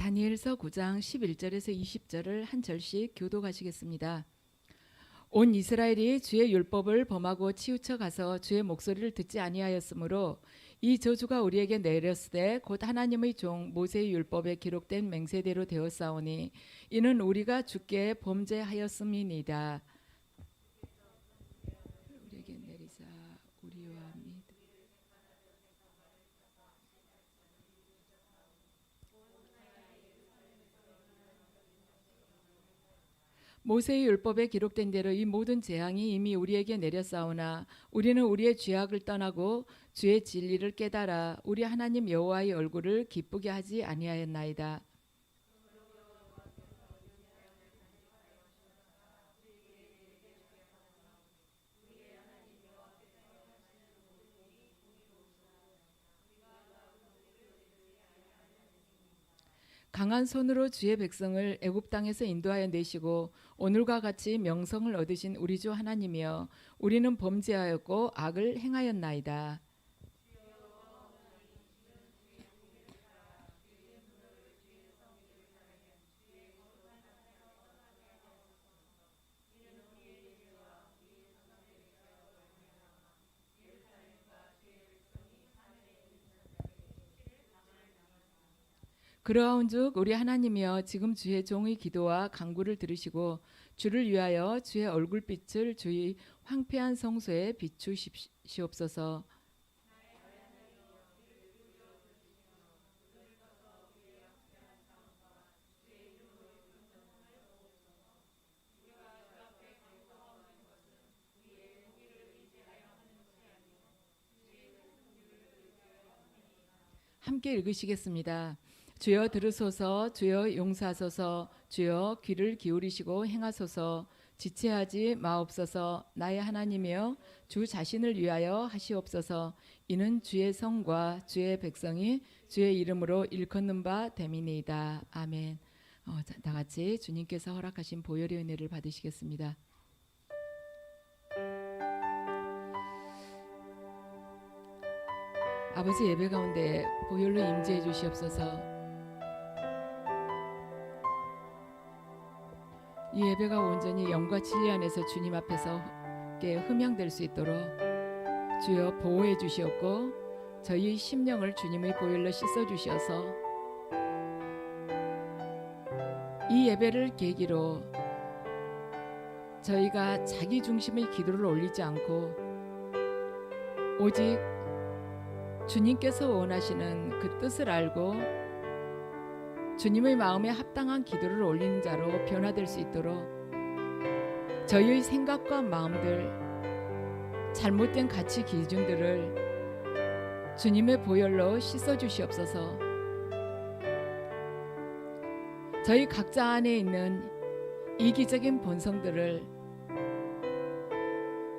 다니엘서 9장 11절에서 20절을 한 절씩 교독하시겠습니다. 온 이스라엘이 주의 율법을 범하고 치우쳐 가서 주의 목소리를 듣지 아니하였으므로 이 저주가 우리에게 내렸으되 곧 하나님의 종 모세의 율법에 기록된 맹세대로 되었사오니 이는 우리가 주께 범죄하였음이니이다. 우리에게 내리사 우리와 및 모세의 율법에 기록된 대로 이 모든 재앙이 이미 우리에게 내렸사오나 우리는 우리의 죄악을 떠나고 주의 진리를 깨달아 우리 하나님 여호와의 얼굴을 기쁘게 하지 아니하였나이다. 강한 손으로 주의 백성을 애굽 땅에서 인도하여 내시고 오늘과 같이 명성을 얻으신 우리 주 하나님이여 우리는 범죄하였고 악을 행하였나이다. 그러한즉 우리 하나님이여 지금 주의 종의 기도와 간구를 들으시고 주를 위하여 주의 얼굴빛을 주의 황폐한 성소에 비추시옵소서. 함께 읽으시겠습니다. 주여 들으소서, 주여 용서하소서, 주여 귀를 기울이시고 행하소서. 지체하지 마옵소서. 나의 하나님이여 주 자신을 위하여 하시옵소서. 이는 주의 성과 주의 백성이 주의 이름으로 일컫는 바 됨이니이다. 아멘. 다 같이 주님께서 허락하신 보혈의 은혜를 받으시겠습니다. 아버지 예배 가운데 보혈로 임재해 주시옵소서. 이 예배가 온전히 영과 진리 안에서 주님 앞에서 흠양될 수 있도록 주여 보호해 주시옵고 저희 심령을 주님의 보혈로 씻어 주셔서 이 예배를 계기로 저희가 자기 중심의 기도를 올리지 않고 오직 주님께서 원하시는 그 뜻을 알고 주님의 마음에 합당한 기도를 올리는 자로 변화될 수 있도록 저희의 생각과 마음들, 잘못된 가치 기준들을 주님의 보혈로 씻어 주시옵소서. 저희 각자 안에 있는 이기적인 본성들을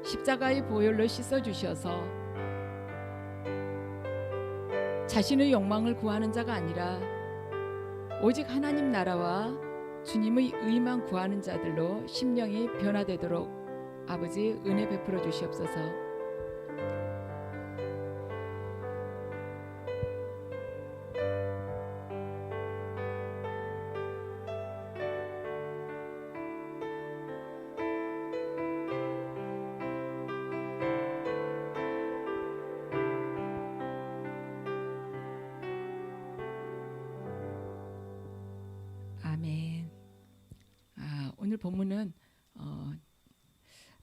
십자가의 보혈로 씻어 주셔서 자신의 욕망을 구하는 자가 아니라 오직 하나님 나라와 주님의 의만 구하는 자들로 심령이 변화되도록 아버지 은혜 베풀어 주시옵소서. 아멘. 오늘 본문은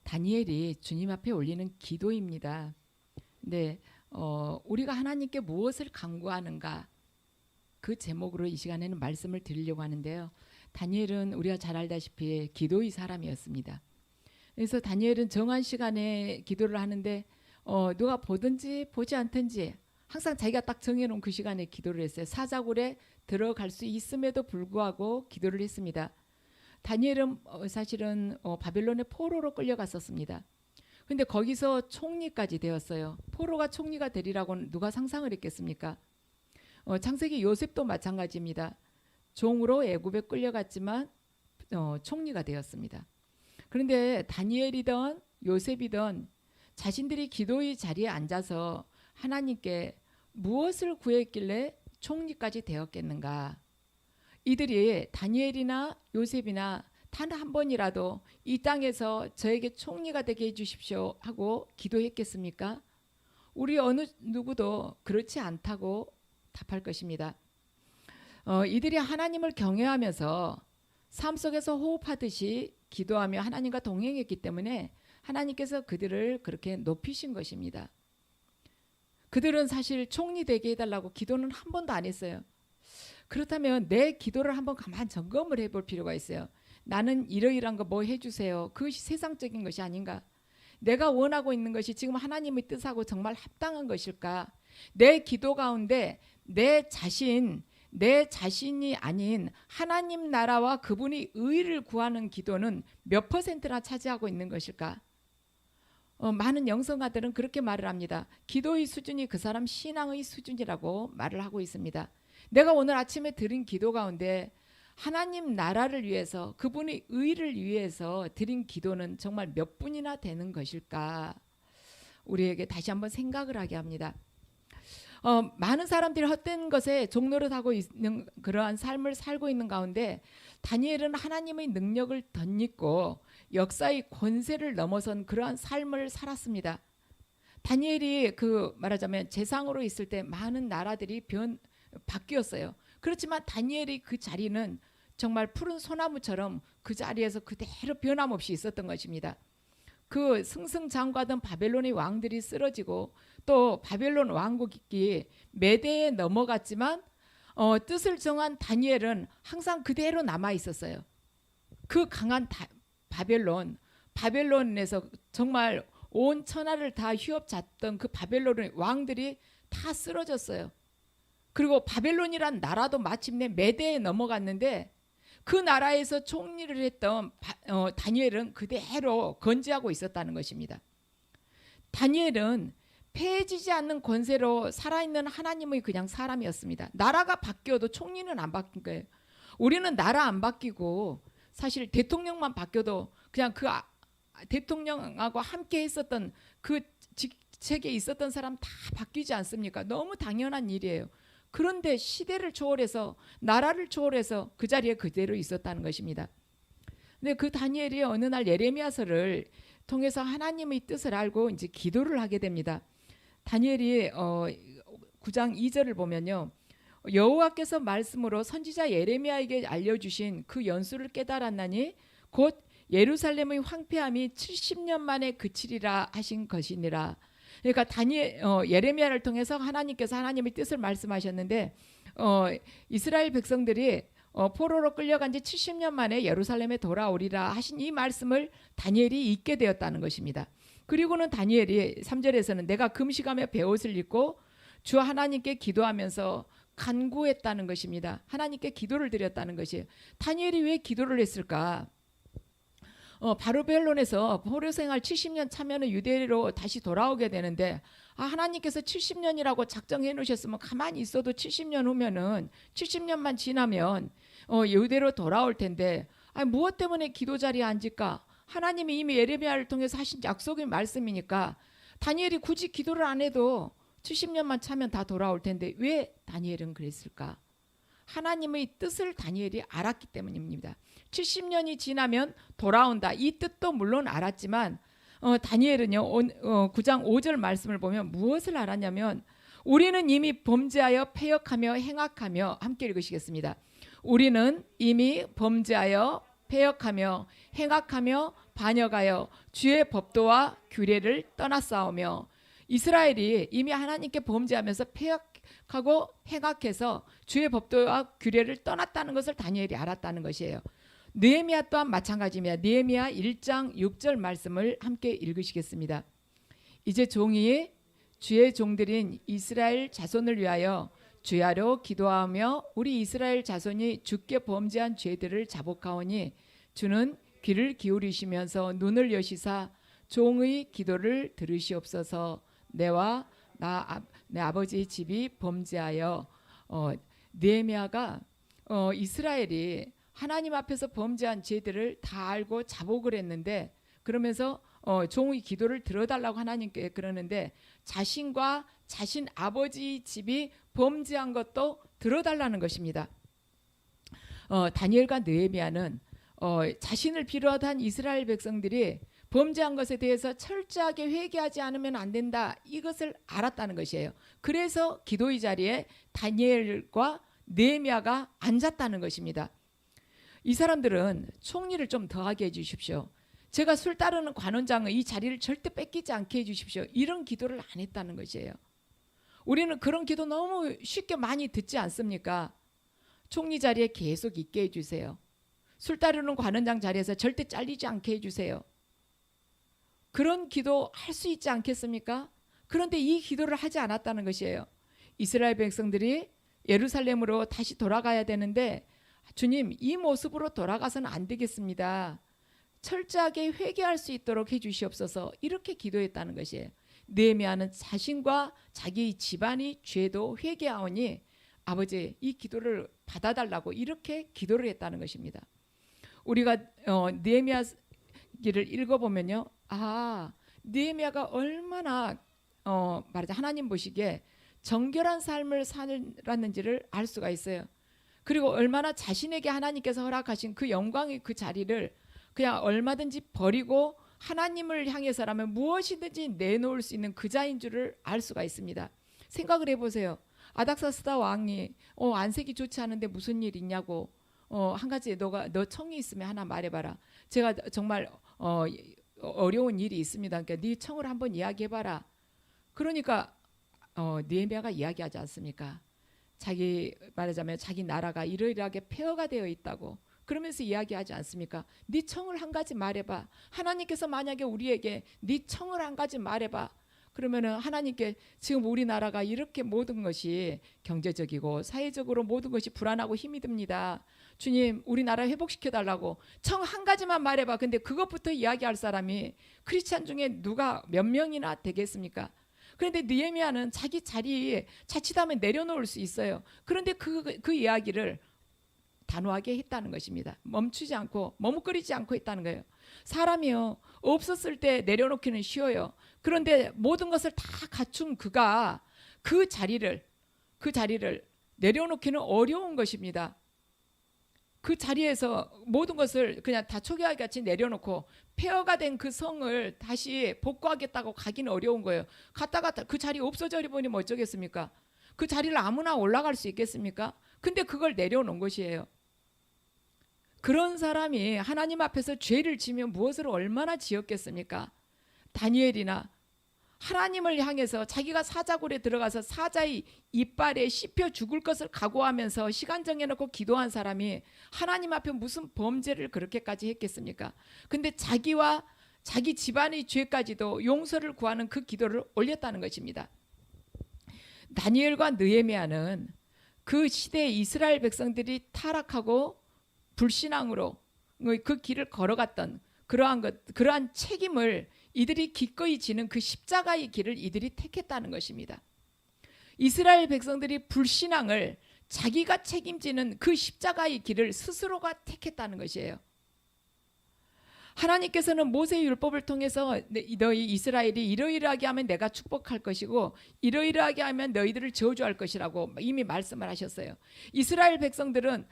다니엘이 주님 앞에 올리는 기도입니다. 근데 우리가 하나님께 무엇을 간구하는가 그 제목으로 이 시간에는 말씀을 드리려고 하는데요. 다니엘은 우리가 잘 알다시피 기도의 사람이었습니다. 그래서 다니엘은 정한 시간에 기도를 하는데 누가 보든지 보지 않든지 항상 자기가 딱 정해놓은 그 시간에 기도를 했어요. 사자굴에 들어갈 수 있음에도 불구하고 기도를 했습니다. 다니엘은 사실은 바벨론의 포로로 끌려갔었습니다. 근데 거기서 총리까지 되었어요. 포로가 총리가 되리라고는 누가 상상을 했겠습니까? 창세기 요셉도 마찬가지입니다. 종으로 애굽에 끌려갔지만 총리가 되었습니다. 그런데 다니엘이든 요셉이든 자신들이 기도의 자리에 앉아서 하나님께 무엇을 구했길래 총리까지 되었겠는가? 이들이 다니엘이나 요셉이나 단 한 번이라도 이 땅에서 저에게 총리가 되게 해주십시오 하고 기도했겠습니까? 우리 어느 누구도 그렇지 않다고 답할 것입니다. 이들이 하나님을 경외하면서 삶 속에서 호흡하듯이 기도하며 하나님과 동행했기 때문에 하나님께서 그들을 그렇게 높이신 것입니다. 그들은 사실 총리 되게 해달라고 기도는 한 번도 안 했어요. 그렇다면 내 기도를 한번 가만 점검을 해볼 필요가 있어요. 나는 이러이러한 거 뭐 해주세요. 그것이 세상적인 것이 아닌가? 내가 원하고 있는 것이 지금 하나님의 뜻하고 정말 합당한 것일까? 내 기도 가운데 내 자신이 아닌 하나님 나라와 그분이 의를 구하는 기도는 몇 퍼센트나 차지하고 있는 것일까? 많은 영성가들은 그렇게 말을 합니다. 기도의 수준이 그 사람 신앙의 수준이라고 말을 하고 있습니다. 내가 오늘 아침에 드린 기도 가운데 하나님 나라를 위해서 그분의 의를 위해서 드린 기도는 정말 몇 분이나 되는 것일까? 우리에게 다시 한번 생각을 하게 합니다. 많은 사람들이 헛된 것에 종노릇하고 있는 그러한 삶을 살고 있는 가운데 다니엘은 하나님의 능력을 덧입고 역사의 권세를 넘어선 그러한 삶을 살았습니다. 다니엘이 말하자면 재상으로 있을 때 많은 나라들이 바뀌었어요. 그렇지만 다니엘이 그 자리는 정말 푸른 소나무처럼 그 자리에서 그대로 변함없이 있었던 것입니다. 그 승승장구하던 바벨론의 왕들이 쓰러지고 또 바벨론 왕국이 메대에 넘어갔지만 뜻을 정한 다니엘은 항상 그대로 남아 있었어요. 그 강한 바벨론에서 정말 온 천하를 다 휘어잡던 그 바벨론의 왕들이 다 쓰러졌어요. 그리고 바벨론이란 나라도 마침내 메대에 넘어갔는데 그 나라에서 총리를 했던 다니엘은 그대로 건재하고 있었다는 것입니다. 다니엘은 패해지지 않는 권세로 살아있는 하나님의 그냥 사람이었습니다. 나라가 바뀌어도 총리는 안 바뀐 거예요. 우리는 나라 안 바뀌고 사실 대통령만 바뀌어도 그냥 대통령하고 함께 했었던 그 직책에 있었던 사람 다 바뀌지 않습니까? 너무 당연한 일이에요. 그런데 시대를 초월해서 나라를 초월해서 그 자리에 그대로 있었다는 것입니다. 근데 그 다니엘이 어느 날 예레미야서를 통해서 하나님의 뜻을 알고 이제 기도를 하게 됩니다. 다니엘이 9장 2절을 보면요. 여호와께서 말씀으로 선지자 예레미야에게 알려주신 그 연수를 깨달았나니 곧 예루살렘의 황폐함이 70년 만에 그치리라 하신 것이니라. 그러니까 예레미야를 통해서 하나님께서 하나님의 뜻을 말씀하셨는데 이스라엘 백성들이 포로로 끌려간 지 70년 만에 예루살렘에 돌아오리라 하신 이 말씀을 다니엘이 잊게 되었다는 것입니다. 그리고는 다니엘이 3절에서는 내가 금식하며 베옷을 입고 주 하나님께 기도하면서 간구했다는 것입니다. 하나님께 기도를 드렸다는 것이에요. 다니엘이 왜 기도를 했을까? 바벨론에서 포로 생활 70년 차면은 유대로 다시 돌아오게 되는데 하나님께서 70년이라고 작정해 놓으셨으면 가만히 있어도 70년 후면은 70년만 지나면 유대로 돌아올 텐데 무엇 때문에 기도 자리에 앉을까? 하나님이 이미 예레미야를 통해서 하신 약속의 말씀이니까 다니엘이 굳이 기도를 안 해도 70년만 차면 다 돌아올 텐데 왜 다니엘은 그랬을까? 하나님의 뜻을 다니엘이 알았기 때문입니다. 70년이 지나면 돌아온다. 이 뜻도 물론 알았지만 다니엘은요 9장 5절 말씀을 보면 무엇을 알았냐면 우리는 이미 범죄하여 패역하며 행악하며 함께 읽으시겠습니다. 우리는 이미 범죄하여 패역하며 행악하며 반역하여 주의 법도와 규례를 떠났사오며 이스라엘이 이미 하나님께 범죄하면서 패역하고 행악해서 주의 법도와 규례를 떠났다는 것을 다니엘이 알았다는 것이에요. 느헤미야 또한 마찬가지입니다. 느헤미야 1장 6절 말씀을 함께 읽으시겠습니다. 이제 종이 주의 종들인 이스라엘 자손을 위하여 주야로 기도하며 우리 이스라엘 자손이 주께 범죄한 죄들을 자복하오니 주는 귀를 기울이시면서 눈을 여시사 종의 기도를 들으시옵소서. 내와 내 아버지의 집이 범죄하여 느헤미야가 이스라엘이 하나님 앞에서 범죄한 죄들을 다 알고 자복을 했는데 그러면서 종의 기도를 들어달라고 하나님께 그러는데 자신과 자신 아버지 집이 범죄한 것도 들어달라는 것입니다. 다니엘과 느헤미야는 자신을 비롯한 이스라엘 백성들이 범죄한 것에 대해서 철저하게 회개하지 않으면 안 된다, 이것을 알았다는 것이에요. 그래서 기도의 자리에 다니엘과 느헤미야가 앉았다는 것입니다. 이 사람들은 총리를 좀 더하게 해주십시오. 제가 술 따르는 관원장은 이 자리를 절대 뺏기지 않게 해주십시오. 이런 기도를 안 했다는 것이에요. 우리는 그런 기도 너무 쉽게 많이 듣지 않습니까? 총리 자리에 계속 있게 해주세요. 술 따르는 관원장 자리에서 절대 잘리지 않게 해주세요. 그런 기도 할 수 있지 않겠습니까? 그런데 이 기도를 하지 않았다는 것이에요. 이스라엘 백성들이 예루살렘으로 다시 돌아가야 되는데, 주님, 이 모습으로 돌아가서는 안 되겠습니다. 철저하게 회개할 수 있도록 해주시옵소서, 이렇게 기도했다는 것이에요. 느헤미야는 자신과 자기 집안의 죄도 회개하오니 아버지, 이 기도를 받아달라고 이렇게 기도를 했다는 것입니다. 우리가 느헤미야기를 읽어보면요, 느헤미야가 얼마나 말하자 하나님 보시기에 정결한 삶을 살았는지를 알 수가 있어요. 그리고 얼마나 자신에게 하나님께서 허락하신 그 영광의 그 자리를 그냥 얼마든지 버리고 하나님을 향해서라면 무엇이든지 내놓을 수 있는 그 자인 줄을 알 수가 있습니다. 생각을 해보세요. 아닥사스다 왕이 안색이 좋지 않은데 무슨 일 있냐고, 한 가지 너 청이 있으면 하나 말해봐라. 제가 정말 어려운 일이 있습니다. 그러니까 네 청을 한번 이야기해봐라. 그러니까 느헤미야가 이야기하지 않습니까? 자기 말하자면 자기 나라가 이러이러하게 폐허가 되어 있다고 그러면서 이야기하지 않습니까? 네 청을 한 가지 말해봐. 하나님께서 만약에 우리에게 네 청을 한 가지 말해봐. 그러면은 하나님께 지금 우리나라가 이렇게 모든 것이 경제적이고 사회적으로 모든 것이 불안하고 힘이 듭니다. 주님, 우리나라 회복시켜 달라고 청 한 가지만 말해봐. 근데 그것부터 이야기할 사람이 크리스찬 중에 누가 몇 명이나 되겠습니까? 그런데 느헤미야는 자기 자리에 자칫하면 내려놓을 수 있어요. 그런데 그 이야기를 단호하게 했다는 것입니다. 멈추지 않고 머뭇거리지 않고 했다는 거예요. 사람이요, 없었을 때 내려놓기는 쉬워요. 그런데 모든 것을 다 갖춘 그가 그 자리를 내려놓기는 어려운 것입니다. 그 자리에서 모든 것을 그냥 다 초기화 같이 내려놓고 폐허가 된 그 성을 다시 복구하겠다고 가기는 어려운 거예요. 갔다가 그 자리 없어져 버리면 어쩌겠습니까? 그 자리를 아무나 올라갈 수 있겠습니까? 근데 그걸 내려놓은 것이에요. 그런 사람이 하나님 앞에서 죄를 지면 무엇을 얼마나 지었겠습니까? 다니엘이나 하나님을 향해서 자기가 사자굴에 들어가서 사자의 이빨에 씹혀 죽을 것을 각오하면서 시간 정해놓고 기도한 사람이 하나님 앞에 무슨 범죄를 그렇게까지 했겠습니까? 근데 자기와 자기 집안의 죄까지도 용서를 구하는 그 기도를 올렸다는 것입니다. 다니엘과 느헤미야는 그 시대의 이스라엘 백성들이 타락하고 불신앙으로 그 길을 걸어갔던 그러한 책임을 이들이 기꺼이 지는 그 십자가의 길을 이들이 택했다는 것입니다. 이스라엘 백성들이 불신앙을 자기가 책임지는 그 십자가의 길을 스스로가 택했다는 것이에요. 하나님께서는 모세의 율법을 통해서 너희 이스라엘이 이러이러하게 하면 내가 축복할 것이고 이러이러하게 하면 너희들을 저주할 것이라고 이미 말씀을 하셨어요. 이스라엘 백성들은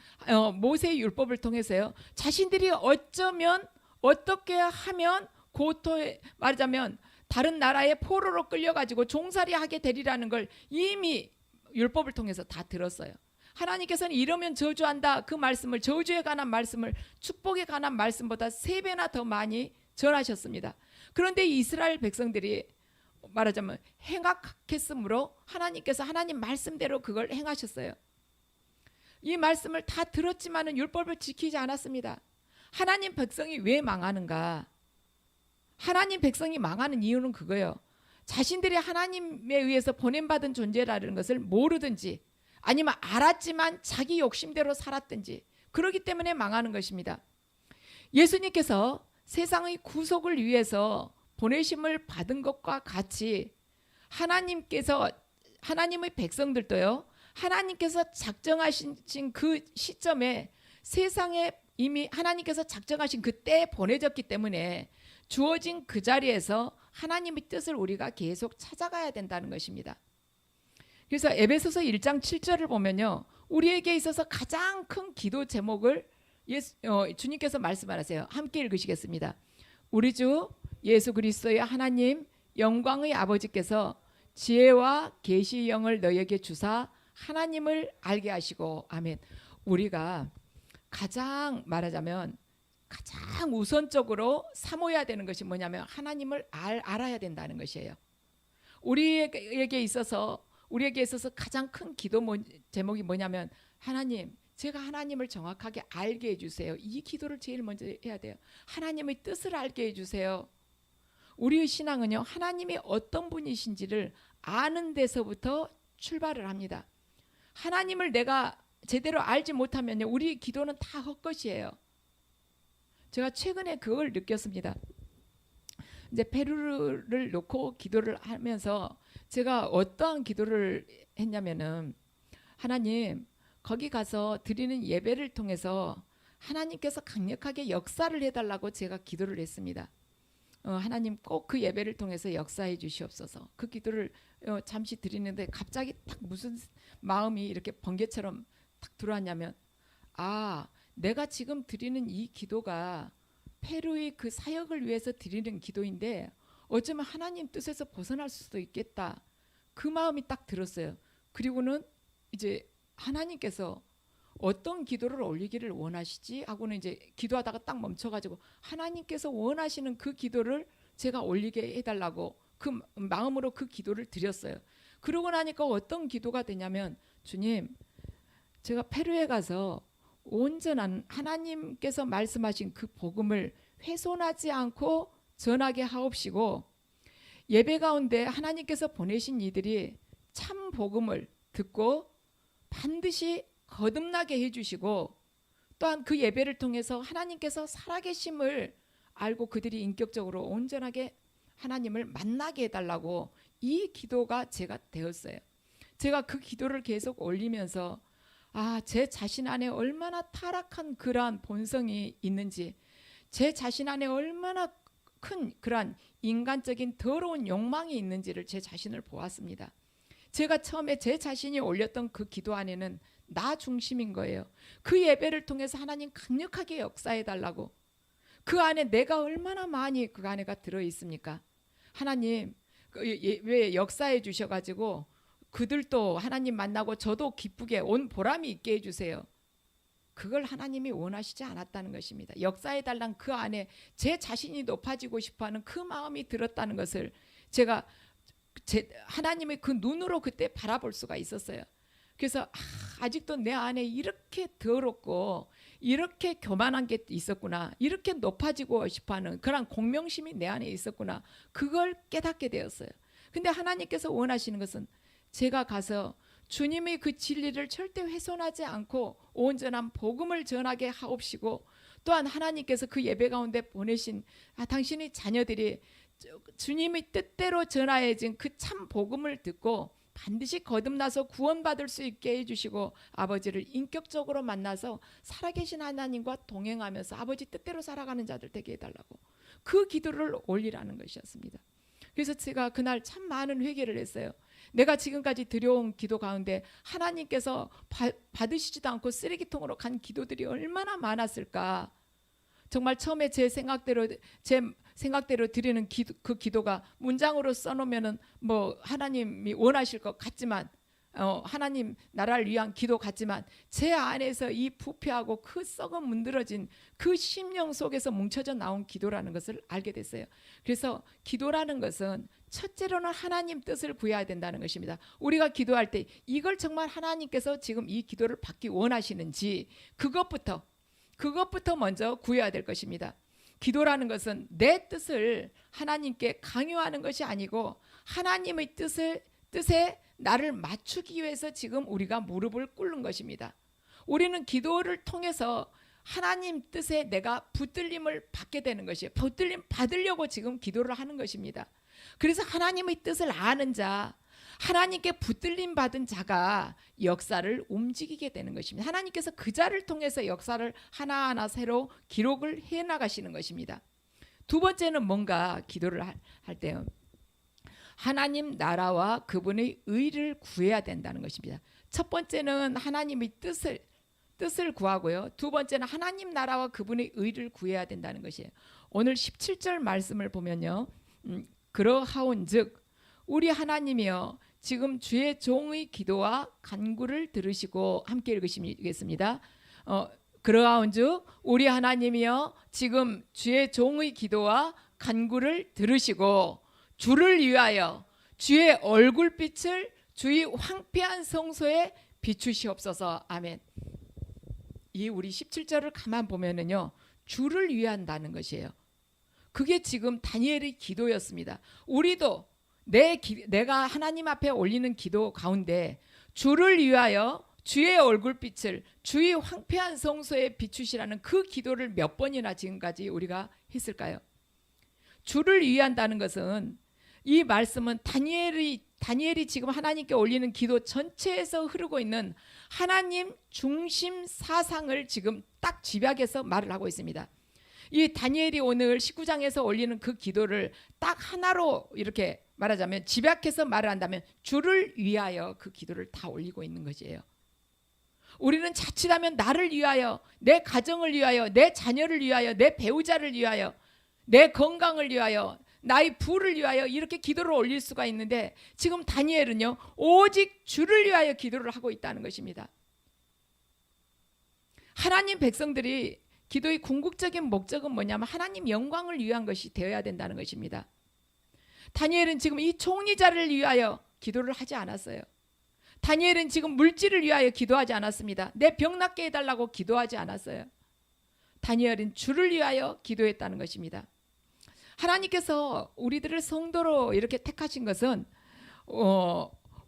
모세의 율법을 통해서요, 자신들이 어쩌면 어떻게 하면 고토에 말하자면 다른 나라의 포로로 끌려가지고 종살이 하게 되리라는 걸 이미 율법을 통해서 다 들었어요. 하나님께서는 이러면 저주한다, 그 말씀을, 저주에 관한 말씀을 축복에 관한 말씀보다 3배나 더 많이 전하셨습니다. 그런데 이스라엘 백성들이 말하자면 행악했으므로 하나님께서 하나님 말씀대로 그걸 행하셨어요. 이 말씀을 다 들었지만은 율법을 지키지 않았습니다. 하나님 백성이 왜 망하는가? 하나님 백성이 망하는 이유는 그거예요. 자신들이 하나님에 의해서 보냄받은 존재라는 것을 모르든지 아니면 알았지만 자기 욕심대로 살았든지 그러기 때문에 망하는 것입니다. 예수님께서 세상의 구속을 위해서 보내심을 받은 것과 같이 하나님의 백성들도요, 하나님께서 작정하신 그 시점에 세상에 이미 하나님께서 작정하신 그 때에 보내졌기 때문에 주어진 그 자리에서 하나님의 뜻을 우리가 계속 찾아가야 된다는 것입니다. 그래서 에베소서 1장 7절을 보면요, 우리에게 있어서 가장 큰 기도 제목을 주님께서 말씀하세요. 함께 읽으시겠습니다. 우리 주 예수 그리스도의 하나님 영광의 아버지께서 지혜와 계시의 영을 너희에게 주사 하나님을 알게 하시고. 아멘. 우리가 가장 말하자면 가장 우선적으로 삼어야 되는 것이 뭐냐면 하나님을 알아야 된다는 것이에요. 우리에게 있어서 가장 큰 기도 제목이 뭐냐면 하나님, 제가 하나님을 정확하게 알게 해주세요. 이 기도를 제일 먼저 해야 돼요. 하나님의 뜻을 알게 해주세요. 우리의 신앙은요, 하나님이 어떤 분이신지를 아는 데서부터 출발을 합니다. 하나님을 내가 제대로 알지 못하면요, 우리 기도는 다 헛것이에요. 제가 최근에 그걸 느꼈습니다. 이제 페루를 놓고 기도를 하면서 제가 어떠한 기도를 했냐면은, 하나님, 거기 가서 드리는 예배를 통해서 하나님께서 강력하게 역사를 해달라고 제가 기도를 했습니다. 하나님 꼭 그 예배를 통해서 역사해 주시옵소서. 그 기도를 잠시 드리는데 갑자기 딱 무슨 마음이 이렇게 번개처럼 딱 들어왔냐면, 내가 지금 드리는 이 기도가 페루의 그 사역을 위해서 드리는 기도인데 어쩌면 하나님 뜻에서 벗어날 수도 있겠다. 그 마음이 딱 들었어요. 그리고는 이제 하나님께서 어떤 기도를 올리기를 원하시지 하고는 이제 기도하다가 딱 멈춰가지고 하나님께서 원하시는 그 기도를 제가 올리게 해달라고 그 마음으로 그 기도를 드렸어요. 그러고 나니까 어떤 기도가 되냐면, 주님, 제가 페루에 가서 온전한 하나님께서 말씀하신 그 복음을 훼손하지 않고 전하게 하옵시고, 예배 가운데 하나님께서 보내신 이들이 참 복음을 듣고 반드시 거듭나게 해주시고, 또한 그 예배를 통해서 하나님께서 살아계심을 알고 그들이 인격적으로 온전하게 하나님을 만나게 해달라고 이 기도가 제가 되었어요. 제가 그 기도를 계속 올리면서 제 자신 안에 얼마나 타락한 그러한 본성이 있는지, 제 자신 안에 얼마나 큰 그러한 인간적인 더러운 욕망이 있는지를 제 자신을 보았습니다. 제가 처음에 제 자신이 올렸던 그 기도 안에는 나 중심인 거예요. 그 예배를 통해서 하나님 강력하게 역사해 달라고. 그 안에 내가 얼마나 많이 그 안에가 들어있습니까? 하나님 왜 역사해 주셔가지고 그들도 하나님 만나고 저도 기쁘게 온 보람이 있게 해주세요. 그걸 하나님이 원하시지 않았다는 것입니다. 역사해 달란 그 안에 제 자신이 높아지고 싶어하는 그 마음이 들었다는 것을 제가 하나님의 그 눈으로 그때 바라볼 수가 있었어요. 그래서 아직도 내 안에 이렇게 더럽고 이렇게 교만한 게 있었구나, 이렇게 높아지고 싶어하는 그런 공명심이 내 안에 있었구나, 그걸 깨닫게 되었어요. 근데 하나님께서 원하시는 것은 제가 가서 주님의 그 진리를 절대 훼손하지 않고 온전한 복음을 전하게 하옵시고, 또한 하나님께서 그 예배 가운데 보내신 당신의 자녀들이 주님의 뜻대로 전하여진 그 참 복음을 듣고 반드시 거듭나서 구원받을 수 있게 해주시고, 아버지를 인격적으로 만나서 살아계신 하나님과 동행하면서 아버지 뜻대로 살아가는 자들 되게 해달라고 그 기도를 올리라는 것이었습니다. 그래서 제가 그날 참 많은 회개를 했어요. 내가 지금까지 드려온 기도 가운데 하나님께서 받으시지도 않고 쓰레기통으로 간 기도들이 얼마나 많았을까. 정말 처음에 제 생각대로 드리는 그 기도가 문장으로 써놓으면은 뭐 하나님이 원하실 것 같지만, 하나님 나라를 위한 기도 같지만, 제 안에서 이 부패하고 그 썩어 문드러진 그 심령 속에서 뭉쳐져 나온 기도라는 것을 알게 됐어요. 그래서 기도라는 것은 첫째로는 하나님 뜻을 구해야 된다는 것입니다. 우리가 기도할 때 이걸 정말 하나님께서 지금 이 기도를 받기 원하시는지 그것부터 먼저 구해야 될 것입니다. 기도라는 것은 내 뜻을 하나님께 강요하는 것이 아니고 하나님의 뜻에 나를 맞추기 위해서 지금 우리가 무릎을 꿇는 것입니다. 우리는 기도를 통해서 하나님 뜻에 내가 붙들림을 받게 되는 것이에요. 붙들림 받으려고 지금 기도를 하는 것입니다. 그래서 하나님의 뜻을 아는 자, 하나님께 붙들림 받은 자가 역사를 움직이게 되는 것입니다. 하나님께서 그 자를 통해서 역사를 하나하나 새로 기록을 해나가시는 것입니다. 두 번째는 뭔가 기도를 할 때요, 하나님 나라와 그분의 의를 구해야 된다는 것입니다. 첫 번째는 하나님의 뜻을 구하고요. 두 번째는 하나님 나라와 그분의 의를 구해야 된다는 것이에요. 오늘 17절 말씀을 보면요. 그러하온즉 우리 하나님이여 지금 주의 종의 기도와 간구를 들으시고, 함께 읽으시겠습니다. 그러하온즉 우리 하나님이여 지금 주의 종의 기도와 간구를 들으시고 주를 위하여 주의 얼굴빛을 주의 황폐한 성소에 비추시옵소서. 아멘. 이 우리 17절을 가만 보면은요, 주를 위한다는 것이에요. 그게 지금 다니엘의 기도였습니다. 우리도 내가 하나님 앞에 올리는 기도 가운데 주를 위하여 주의 얼굴빛을 주의 황폐한 성소에 비추시라는 그 기도를 몇 번이나 지금까지 우리가 했을까요? 주를 위한다는 것은, 이 말씀은 다니엘이 지금 하나님께 올리는 기도 전체에서 흐르고 있는 하나님 중심 사상을 지금 딱 집약해서 말을 하고 있습니다. 이 다니엘이 오늘 19장에서 올리는 그 기도를 딱 하나로 이렇게 말하자면, 집약해서 말을 한다면 주를 위하여 그 기도를 다 올리고 있는 것이에요. 우리는 자칫하면 나를 위하여, 내 가정을 위하여, 내 자녀를 위하여, 내 배우자를 위하여, 내 건강을 위하여, 나의 부를 위하여 이렇게 기도를 올릴 수가 있는데, 지금 다니엘은요 오직 주를 위하여 기도를 하고 있다는 것입니다. 하나님 백성들이 기도의 궁극적인 목적은 뭐냐면 하나님 영광을 위한 것이 되어야 된다는 것입니다. 다니엘은 지금 이 총리자를 위하여 기도를 하지 않았어요. 다니엘은 지금 물질을 위하여 기도하지 않았습니다. 내 병 낫게 해달라고 기도하지 않았어요. 다니엘은 주를 위하여 기도했다는 것입니다. 하나님께서 우리들을 성도로 이렇게 택하신 것은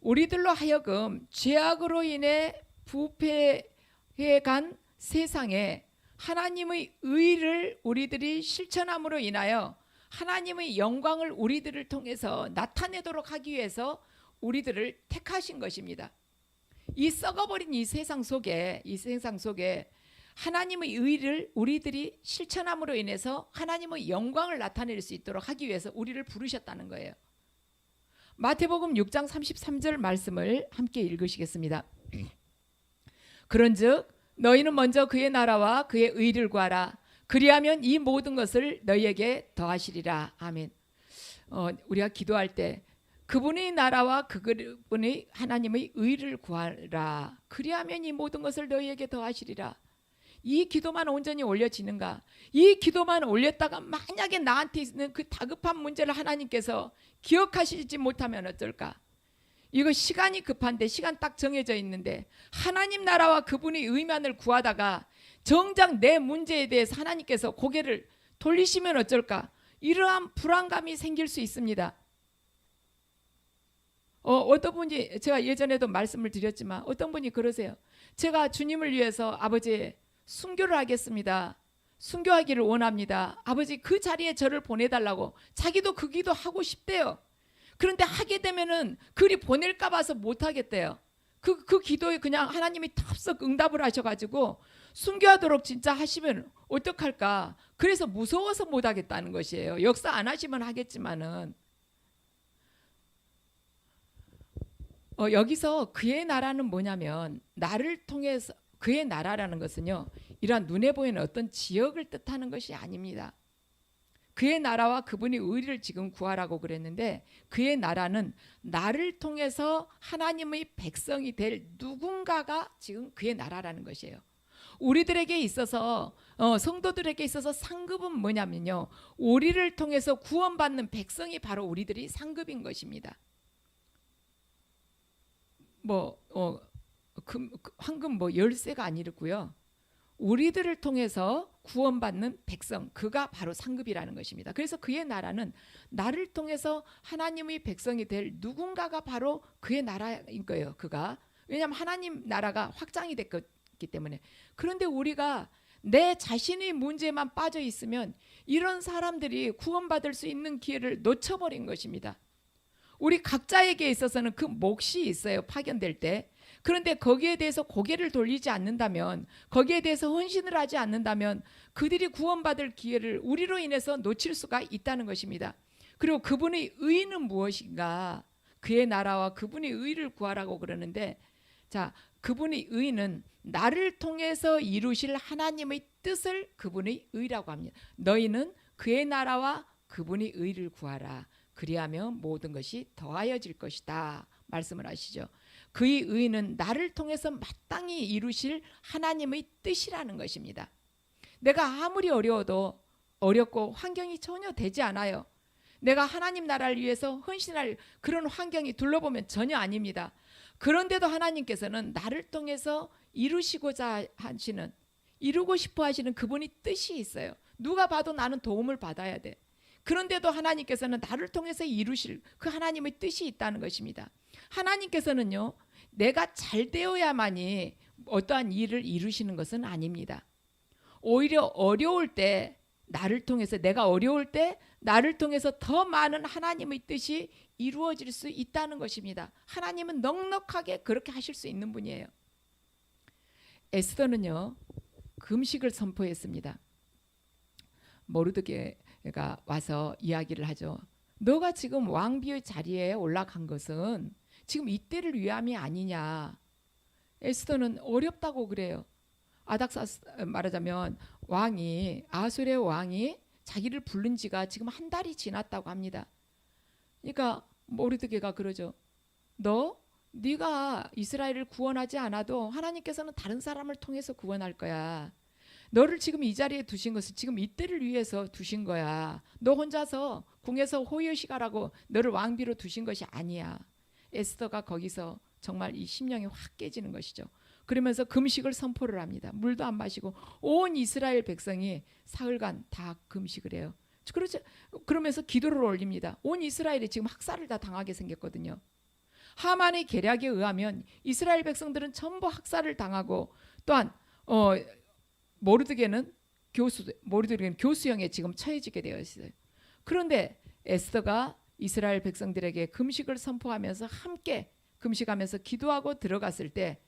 우리들로 하여금 죄악으로 인해 부패해간 세상에 하나님의 의를 우리들이 실천함으로 인하여 하나님의 영광을 우리들을 통해서 나타내도록 하기 위해서 우리들을 택하신 것입니다. 이 썩어버린 이 세상 속에 하나님의 의를 우리들이 실천함으로 인해서 하나님의 영광을 나타낼 수 있도록 하기 위해서 우리를 부르셨다는 거예요. 마태복음 6장 33절 말씀을 함께 읽으시겠습니다. 그런즉 너희는 먼저 그의 나라와 그의 의를 구하라. 그리하면 이 모든 것을 너희에게 더하시리라. 아멘. 우리가 기도할 때 그분의 나라와 그분의 하나님의 의를 구하라. 그리하면 이 모든 것을 너희에게 더하시리라. 이 기도만 온전히 올려지는가? 이 기도만 올렸다가 만약에 나한테 있는 그 다급한 문제를 하나님께서 기억하시지 못하면 어떨까? 이거 시간이 급한데, 시간 딱 정해져 있는데 하나님 나라와 그분의 의만을 구하다가 정작 내 문제에 대해서 하나님께서 고개를 돌리시면 어쩔까? 이러한 불안감이 생길 수 있습니다. 어떤 분이, 제가 예전에도 말씀을 드렸지만 어떤 분이 그러세요. 제가 주님을 위해서 아버지 순교를 하겠습니다. 순교하기를 원합니다. 아버지 그 자리에 저를 보내달라고. 자기도 그 기도 하고 싶대요. 그런데 하게 되면은 그리 보낼까 봐서 못 하겠대요. 그 기도에 그냥 하나님이 탑석 응답을 하셔가지고 순교하도록 진짜 하시면 어떡할까? 그래서 무서워서 못 하겠다는 것이에요. 역사 안 하시면 하겠지만은 여기서 그의 나라는 뭐냐면, 나를 통해서, 그의 나라라는 것은요 이러한 눈에 보이는 어떤 지역을 뜻하는 것이 아닙니다. 그의 나라와 그분의 의를 지금 구하라고 그랬는데, 그의 나라는 나를 통해서 하나님의 백성이 될 누군가가 지금 그의 나라라는 것이에요. 우리들에게 있어서 성도들에게 있어서 상급은 뭐냐면요, 우리를 통해서 구원받는 백성이 바로 우리들이 상급인 것입니다. 황금 열쇠가 아니고요, 우리들을 통해서 구원받는 백성, 그가 바로 상급이라는 것입니다. 그래서 그의 나라는 나를 통해서 하나님의 백성이 될 누군가가 바로 그의 나라인 거예요. 그가, 왜냐하면 하나님 나라가 확장이 됐기 때문에. 그런데 우리가 내 자신의 문제만 빠져 있으면 이런 사람들이 구원받을 수 있는 기회를 놓쳐버린 것입니다. 우리 각자에게 있어서는 그 몫이 있어요, 파견될 때. 그런데 거기에 대해서 고개를 돌리지 않는다면, 거기에 대해서 헌신을 하지 않는다면 그들이 구원받을 기회를 우리로 인해서 놓칠 수가 있다는 것입니다. 그리고 그분의 의는 무엇인가? 그의 나라와 그분의 의를 구하라고 그러는데, 자, 그분의 의는 나를 통해서 이루실 하나님의 뜻을 그분의 의라고 합니다. 너희는 그의 나라와 그분의 의를 구하라. 그리하면 모든 것이 더하여질 것이다. 말씀을 하시죠. 그의 의는 나를 통해서 마땅히 이루실 하나님의 뜻이라는 것입니다. 내가 아무리 어렵고 환경이 전혀 되지 않아요. 내가 하나님 나라를 위해서 헌신할 그런 환경이 둘러보면 전혀 아닙니다. 그런데도 하나님께서는 나를 통해서 이루시고자 하시는, 이루고 싶어 하시는 그분의 뜻이 있어요. 누가 봐도 나는 도움을 받아야 돼. 그런데도 하나님께서는 나를 통해서 이루실 그 하나님의 뜻이 있다는 것입니다. 하나님께서는요, 내가 잘 되어야만이 어떠한 일을 이루시는 것은 아닙니다. 오히려 어려울 때 나를 통해서, 내가 어려울 때 나를 통해서 더 많은 하나님의 뜻이 이루어질 수 있다는 것입니다. 하나님은 넉넉하게 그렇게 하실 수 있는 분이에요. 에스더는요, 금식을 선포했습니다. 모르드게가 와서 이야기를 하죠. 너가 지금 왕비의 자리에 올라간 것은 지금 이때를 위함이 아니냐. 에스더는 어렵다고 그래요. 아닥사스 말하자면 아수르의 왕이 자기를 부른 지가 지금 한 달이 지났다고 합니다. 그러니까 모르드게가 그러죠. 네가 이스라엘을 구원하지 않아도 하나님께서는 다른 사람을 통해서 구원할 거야. 너를 지금 이 자리에 두신 것은 지금 이때를 위해서 두신 거야. 너 혼자서 궁에서 호요시가라고 너를 왕비로 두신 것이 아니야. 에스더가 거기서 정말 이 심령이 확 깨지는 것이죠. 그러면서 금식을 선포를 합니다. 물도 안 마시고 온 이스라엘 백성이 사흘간 다 금식을 해요. 그러면서 기도를 올립니다. 온 이스라엘이 지금 학살을 다 당하게 생겼거든요. 하만의 계략에 의하면 이스라엘 백성들은 전부 학살을 당하고, 또한 모르드게는 교수형에 지금 처해지게 되어 있어요. 그런데 에스더가 이스라엘 백성들에게 금식을 선포하면서 함께 금식하면서 기도하고 들어갔을 때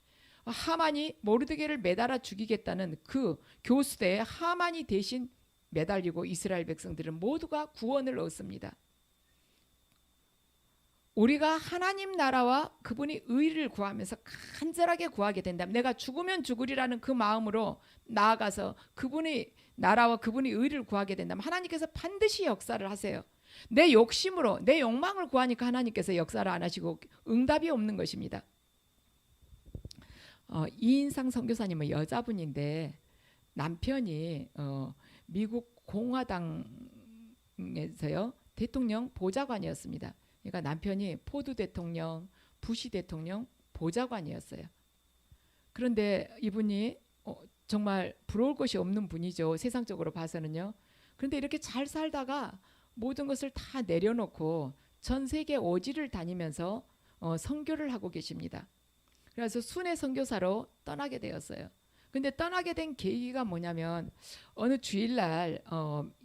하만이 모르드게를 매달아 죽이겠다는 그 교수대에 하만이 대신 매달리고 이스라엘 백성들은 모두가 구원을 얻습니다. 우리가 하나님 나라와 그분의 의를 구하면서 간절하게 구하게 된다면, 내가 죽으면 죽으리라는 그 마음으로 나아가서 그분의 나라와 그분의 의를 구하게 된다면 하나님께서 반드시 역사를 하세요. 내 욕심으로, 내 욕망을 구하니까 하나님께서 역사를 안 하시고 응답이 없는 것입니다. 이인상 선교사님은 여자분인데 남편이 미국 공화당에서요 대통령 보좌관이었습니다. 그러니까 남편이 포드 대통령, 부시 대통령 보좌관이었어요. 그런데 이분이 정말 부러울 것이 없는 분이죠. 세상적으로 봐서는요. 그런데 이렇게 잘 살다가 모든 것을 다 내려놓고 전 세계 오지를 다니면서 선교를 하고 계십니다. 그래서 순회 선교사로 떠나게 되었어요. 근데 떠나게 된 계기가 뭐냐면 어느 주일날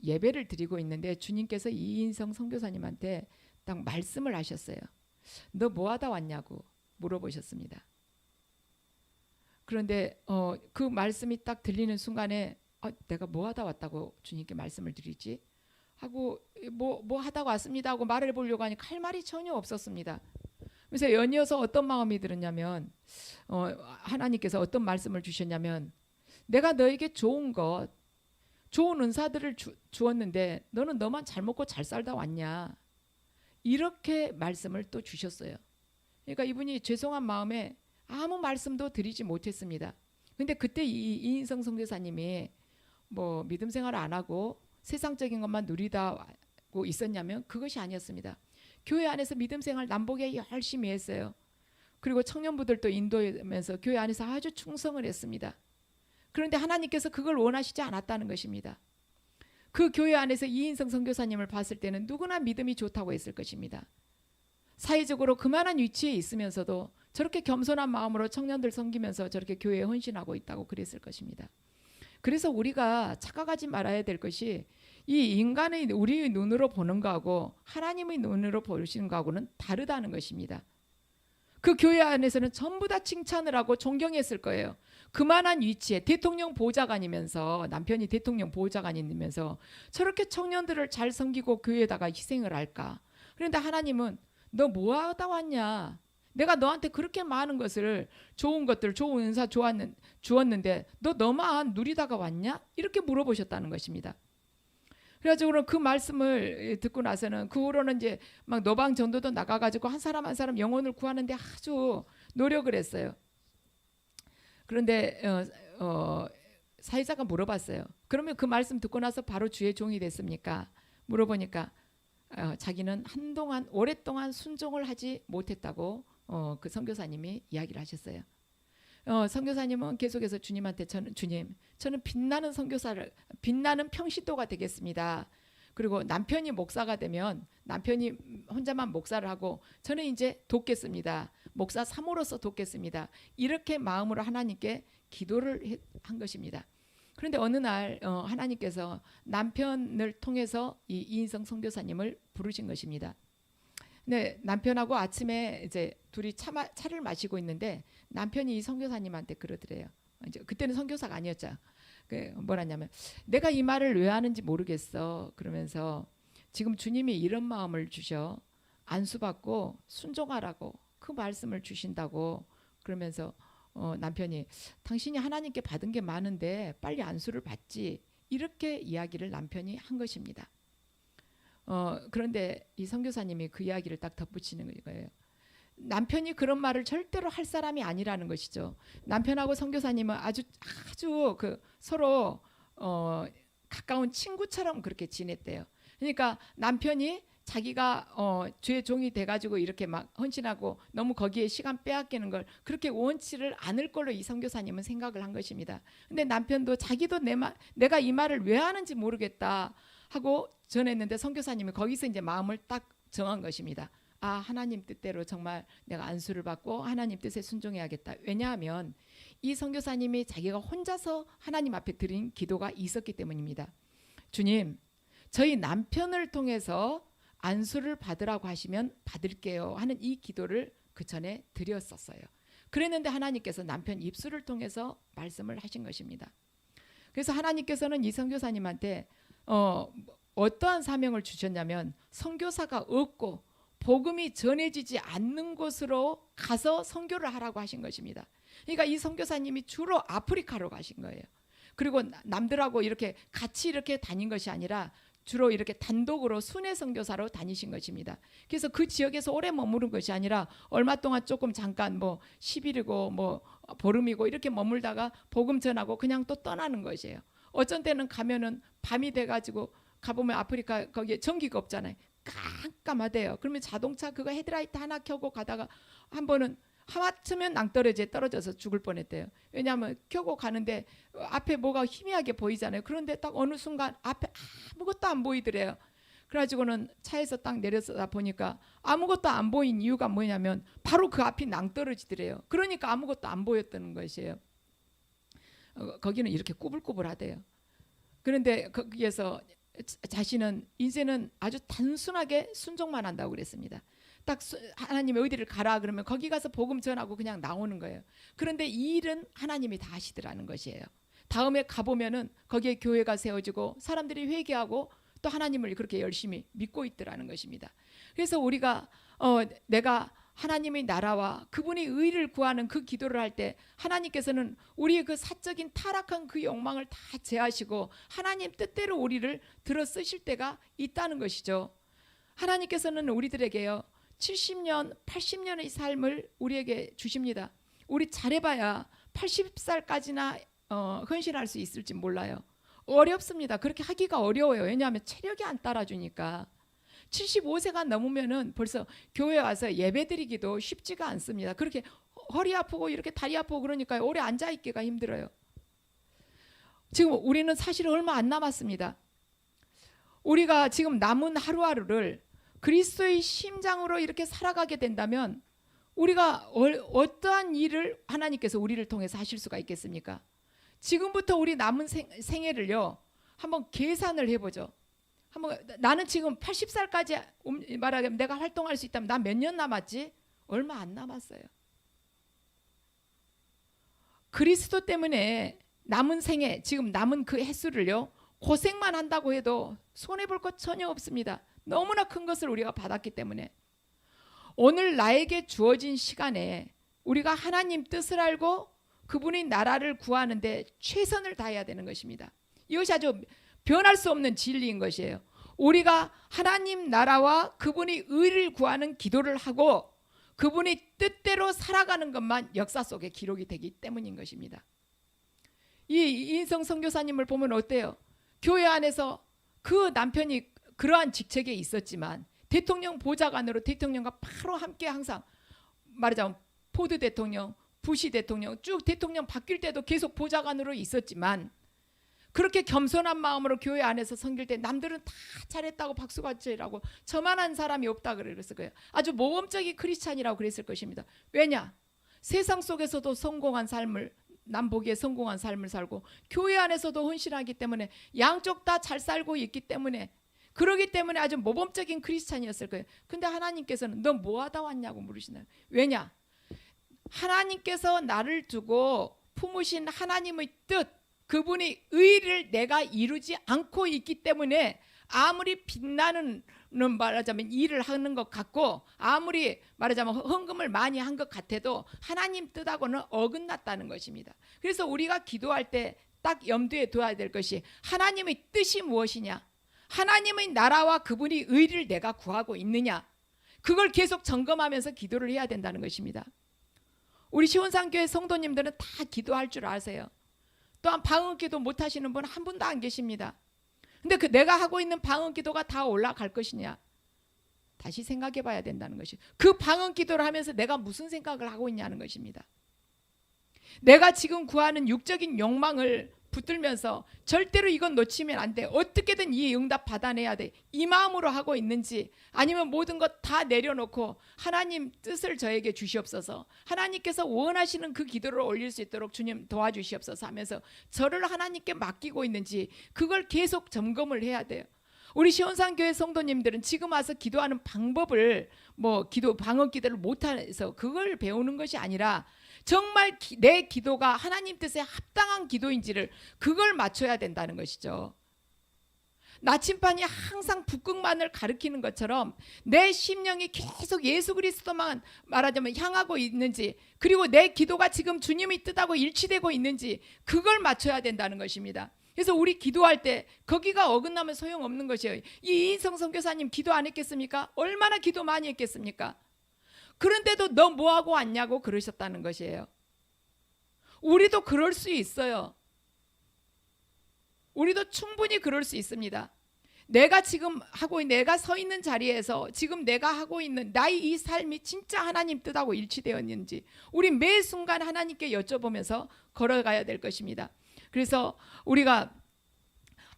예배를 드리고 있는데 주님께서 이인성 선교사님한테 딱 말씀을 하셨어요. 너 뭐 하다 왔냐고 물어보셨습니다. 그런데 그 말씀이 딱 들리는 순간에 내가 뭐 하다 왔다고 주님께 말씀을 드리지? 하고 뭐 하다 왔습니다 하고 말을 해보려고 하니 할 말이 전혀 없었습니다. 그래서 연이어서 어떤 마음이 들었냐면 하나님께서 어떤 말씀을 주셨냐면, 내가 너에게 좋은 은사들을 주었는데 너는 너만 잘 먹고 잘 살다 왔냐, 이렇게 말씀을 또 주셨어요. 그러니까 이분이 죄송한 마음에 아무 말씀도 드리지 못했습니다. 근데 그때 이인성 선교사님이 뭐 믿음 생활을 안 하고 세상적인 것만 누리다고 있었냐면 그것이 아니었습니다. 교회 안에서 믿음 생활 남보게 열심히 했어요. 그리고 청년부들도 인도하면서 교회 안에서 아주 충성을 했습니다. 그런데 하나님께서 그걸 원하시지 않았다는 것입니다. 그 교회 안에서 이인성 선교사님을 봤을 때는 누구나 믿음이 좋다고 했을 것입니다. 사회적으로 그만한 위치에 있으면서도 저렇게 겸손한 마음으로 청년들 섬기면서 저렇게 교회에 헌신하고 있다고 그랬을 것입니다. 그래서 우리가 착각하지 말아야 될 것이, 이 인간의 우리의 눈으로 보는 거하고 하나님의 눈으로 보시는 거하고는 다르다는 것입니다. 그 교회 안에서는 전부 다 칭찬을 하고 존경했을 거예요. 그만한 위치에 대통령 보좌관이면서, 남편이 대통령 보좌관이면서 저렇게 청년들을 잘 섬기고 교회에다가 희생을 할까? 그런데 하나님은 너 뭐 하다 왔냐? 내가 너한테 그렇게 많은 것을, 좋은 것들, 좋은 은사 주었는데 너 너만 누리다가 왔냐? 이렇게 물어보셨다는 것입니다. 그래가지고 그 말씀을 듣고 나서는 그 후로는 이제 막 노방 전도도 나가가지고 한 사람 한 사람 영혼을 구하는데 아주 노력을 했어요. 그런데 사회자가 물어봤어요. 그러면 그 말씀 듣고 나서 바로 주의 종이 됐습니까? 물어보니까 자기는 한동안 오랫동안 순종을 하지 못했다고 그 선교사님이 이야기를 하셨어요. 선교사님은 계속해서 주님한테 주님, 저는 빛나는 평신도가 되겠습니다. 그리고 남편이 목사가 되면 남편이 혼자만 목사를 하고 저는 이제 돕겠습니다. 목사 사모로서 돕겠습니다. 이렇게 마음으로 하나님께 기도를 한 것입니다. 그런데 어느 날 하나님께서 남편을 통해서 이 이인성 선교사님을 부르신 것입니다. 네, 남편하고 아침에 이제 둘이 차를 마시고 있는데 남편이 이 선교사님한테 그러더래요. 이제 그때는 선교사가 아니었죠. 뭐라냐면 내가 이 말을 왜 하는지 모르겠어. 그러면서 지금 주님이 이런 마음을 주셔. 안수받고 순종하라고 그 말씀을 주신다고. 그러면서 남편이 당신이 하나님께 받은 게 많은데 빨리 안수를 받지. 이렇게 이야기를 남편이 한 것입니다. 그런데 이 선교사님이 그 이야기를 딱 덧붙이는 거예요. 남편이 그런 말을 절대로 할 사람이 아니라는 것이죠. 남편하고 선교사님은 아주 그 서로 가까운 친구처럼 그렇게 지냈대요. 그러니까 남편이 자기가 주의 종이 돼가지고 이렇게 막 헌신하고 너무 거기에 시간 빼앗기는 걸 그렇게 원치를 않을 걸로 이 선교사님은 생각을 한 것입니다. 근데 남편도 자기도 내가 이 말을 왜 하는지 모르겠다 하고 전했는데 선교사님이 거기서 이제 마음을 딱 정한 것입니다. 아, 하나님 뜻대로 정말 내가 안수를 받고 하나님 뜻에 순종해야겠다. 왜냐하면 이 선교사님이 자기가 혼자서 하나님 앞에 드린 기도가 있었기 때문입니다. 주님, 저희 남편을 통해서 안수를 받으라고 하시면 받을게요 하는 이 기도를 그 전에 드렸었어요. 그랬는데 하나님께서 남편 입술을 통해서 말씀을 하신 것입니다. 그래서 하나님께서는 이 선교사님한테 어떠한 사명을 주셨냐면 선교사가 없고 복음이 전해지지 않는 곳으로 가서 선교를 하라고 하신 것입니다. 그러니까 이 선교사님이 주로 아프리카로 가신 거예요. 그리고 남들하고 이렇게 같이 이렇게 다닌 것이 아니라 주로 이렇게 단독으로 순회 선교사로 다니신 것입니다. 그래서 그 지역에서 오래 머무른 것이 아니라 얼마 동안 조금 잠깐 뭐 10일이고 뭐 보름이고 이렇게 머물다가 복음 전하고 그냥 또 떠나는 것이에요. 어쩐 때는 가면은 밤이 돼가지고 가보면 아프리카 거기에 전기가 없잖아요. 깜깜하대요. 그러면 자동차 그거 헤드라이트 하나 켜고 가다가 한 번은 하마터면 낭떠러지에 떨어져서 죽을 뻔했대요. 왜냐하면 켜고 가는데 앞에 뭐가 희미하게 보이잖아요. 그런데 딱 어느 순간 앞에 아무것도 안 보이더래요. 그래가지고는 차에서 딱 내려서 보니까 아무것도 안 보인 이유가 뭐냐면 바로 그 앞이 낭떠러지더래요. 그러니까 아무것도 안 보였다는 것이에요. 거기는 이렇게 꾸불꾸불하대요. 그런데 거기에서 자신은 이제는 아주 단순하게 순종만 한다고 그랬습니다. 딱 하나님이 어디를 가라 그러면 거기 가서 복음 전하고 그냥 나오는 거예요. 그런데 이 일은 하나님이 다 하시더라는 것이에요. 다음에 가보면은 거기에 교회가 세워지고 사람들이 회개하고 또 하나님을 그렇게 열심히 믿고 있더라는 것입니다. 그래서 우리가 내가 하나님의 나라와 그분의 의를 구하는 그 기도를 할 때 하나님께서는 우리의 그 사적인 타락한 그 욕망을 다 제하시고 하나님 뜻대로 우리를 들어 쓰실 때가 있다는 것이죠. 하나님께서는 우리들에게요 70년, 80년의 삶을 우리에게 주십니다. 우리 잘해봐야 80살까지나 헌신할 수 있을지 몰라요. 어렵습니다. 그렇게 하기가 어려워요. 왜냐하면 체력이 안 따라주니까. 75세가 넘으면은 벌써 교회 와서 예배드리기도 쉽지가 않습니다. 그렇게 허리 아프고 이렇게 다리 아프고 그러니까 오래 앉아 있기가 힘들어요. 지금 우리는 사실 얼마 안 남았습니다. 우리가 지금 남은 하루하루를 그리스도의 심장으로 이렇게 살아가게 된다면 우리가 어떠한 일을 하나님께서 우리를 통해서 하실 수가 있겠습니까? 지금부터 우리 남은 생애를요 한번 계산을 해보죠. 나는 지금 80살까지 말하자면 내가 활동할 수 있다면 난 몇 년 남았지? 얼마 안 남았어요. 그리스도 때문에 남은 생애, 지금 남은 그 횟수를요 고생만 한다고 해도 손해볼 것 전혀 없습니다. 너무나 큰 것을 우리가 받았기 때문에 오늘 나에게 주어진 시간에 우리가 하나님 뜻을 알고 그분이 나라를 구하는데 최선을 다해야 되는 것입니다. 이것이 아주 변할 수 없는 진리인 것이에요. 우리가 하나님 나라와 그분이 의를 구하는 기도를 하고 그분이 뜻대로 살아가는 것만 역사 속에 기록이 되기 때문인 것입니다. 이 이인성 선교사님을 보면 어때요? 교회 안에서 그 남편이 그러한 직책에 있었지만 대통령 보좌관으로 대통령과 바로 함께 항상 말하자면 포드 대통령, 부시 대통령 쭉 대통령 바뀔 때도 계속 보좌관으로 있었지만 그렇게 겸손한 마음으로 교회 안에서 섬길 때 남들은 다 잘했다고 박수받으라고 저만한 사람이 없다 그랬을 거예요. 아주 모범적인 크리스찬이라고 그랬을 것입니다. 왜냐? 세상 속에서도 성공한 삶을 남 보기에 성공한 삶을 살고 교회 안에서도 헌신하기 때문에 양쪽 다 잘 살고 있기 때문에 그러기 때문에 아주 모범적인 크리스찬이었을 거예요. 근데 하나님께서는 너 뭐하다 왔냐고 물으시나요? 왜냐? 하나님께서 나를 두고 품으신 하나님의 뜻 그분이 의를 내가 이루지 않고 있기 때문에 아무리 빛나는 말하자면 일을 하는 것 같고 아무리 말하자면 헌금을 많이 한 것 같아도 하나님 뜻하고는 어긋났다는 것입니다. 그래서 우리가 기도할 때 딱 염두에 둬야 될 것이 하나님의 뜻이 무엇이냐, 하나님의 나라와 그분이 의를 내가 구하고 있느냐, 그걸 계속 점검하면서 기도를 해야 된다는 것입니다. 우리 시온산교회 성도님들은 다 기도할 줄 아세요. 또한 방언기도 못하시는 분 한 분도 안 계십니다. 근데 그 내가 하고 있는 방언기도가 다 올라갈 것이냐, 다시 생각해 봐야 된다는 것이. 그 방언기도를 하면서 내가 무슨 생각을 하고 있냐는 것입니다. 내가 지금 구하는 육적인 욕망을 붙들면서 절대로 이건 놓치면 안 돼, 어떻게든 이 응답 받아내야 돼, 이 마음으로 하고 있는지, 아니면 모든 것 다 내려놓고 하나님 뜻을 저에게 주시옵소서, 하나님께서 원하시는 그 기도를 올릴 수 있도록 주님 도와주시옵소서 하면서 저를 하나님께 맡기고 있는지 그걸 계속 점검을 해야 돼요. 우리 시온산교회 성도님들은 지금 와서 기도하는 방법을 방언 기도를 못해서 그걸 배우는 것이 아니라 정말 내 기도가 하나님 뜻에 합당한 기도인지를 그걸 맞춰야 된다는 것이죠. 나침반이 항상 북극만을 가리키는 것처럼 내 심령이 계속 예수 그리스도만 말하자면 향하고 있는지, 그리고 내 기도가 지금 주님의 뜻하고 일치되고 있는지 그걸 맞춰야 된다는 것입니다. 그래서 우리 기도할 때 거기가 어긋나면 소용없는 것이에요. 이 이인성 선교사님 기도 안 했겠습니까? 얼마나 기도 많이 했겠습니까? 그런데도 너 뭐하고 왔냐고 그러셨다는 것이에요. 우리도 그럴 수 있어요. 우리도 충분히 그럴 수 있습니다. 내가 지금 내가 서 있는 자리에서 지금 내가 하고 있는 나의 이 삶이 진짜 하나님 뜻하고 일치되었는지 우리 매 순간 하나님께 여쭤보면서 걸어가야 될 것입니다. 그래서 우리가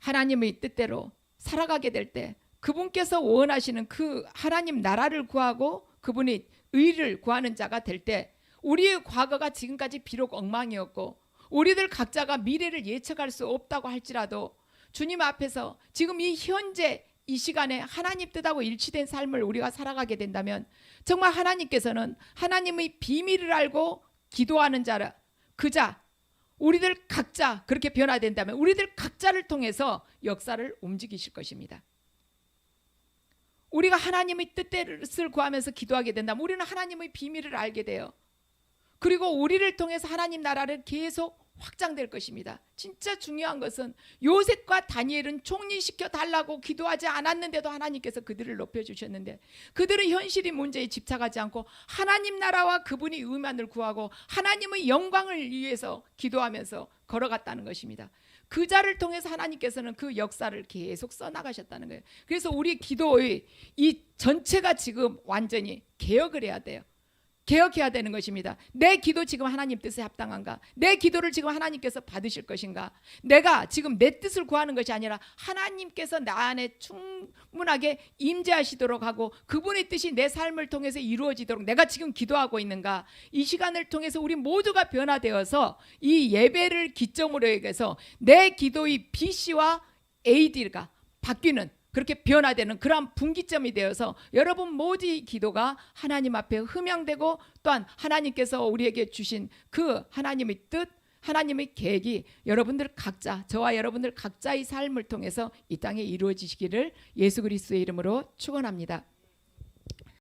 하나님의 뜻대로 살아가게 될 때 그분께서 원하시는 그 하나님 나라를 구하고 그분이 의를 구하는 자가 될 때 우리의 과거가 지금까지 비록 엉망이었고 우리들 각자가 미래를 예측할 수 없다고 할지라도 주님 앞에서 지금 이 현재 이 시간에 하나님 뜻하고 일치된 삶을 우리가 살아가게 된다면 정말 하나님께서는 하나님의 비밀을 알고 기도하는 자라 그자 우리들 각자 그렇게 변화된다면 우리들 각자를 통해서 역사를 움직이실 것입니다. 우리가 하나님의 뜻을 구하면서 기도하게 된다면 우리는 하나님의 비밀을 알게 돼요. 그리고 우리를 통해서 하나님 나라를 계속 확장될 것입니다. 진짜 중요한 것은 요셉과 다니엘은 총리시켜 달라고 기도하지 않았는데도 하나님께서 그들을 높여주셨는데 그들은 현실이 문제에 집착하지 않고 하나님 나라와 그분이 의만을 구하고 하나님의 영광을 위해서 기도하면서 걸어갔다는 것입니다. 그 자를 통해서 하나님께서는 그 역사를 계속 써나가셨다는 거예요. 그래서 우리 기도의 이 전체가 지금 완전히 개혁을 해야 돼요. 개혁해야 되는 것입니다. 내 기도 지금 하나님 뜻에 합당한가? 내 기도를 지금 하나님께서 받으실 것인가? 내가 지금 내 뜻을 구하는 것이 아니라 하나님께서 나 안에 충분하게 임재하시도록 하고 그분의 뜻이 내 삶을 통해서 이루어지도록 내가 지금 기도하고 있는가? 이 시간을 통해서 우리 모두가 변화되어서 이 예배를 기점으로 해서 내 기도의 BC와 AD가 바뀌는 그렇게 변화되는 그러한 분기점이 되어서 여러분 모두의 기도가 하나님 앞에 흠양되고 또한 하나님께서 우리에게 주신 그 하나님의 뜻, 하나님의 계획이 여러분들 각자, 저와 여러분들 각자의 삶을 통해서 이 땅에 이루어지시기를 예수 그리스도의 이름으로 축원합니다.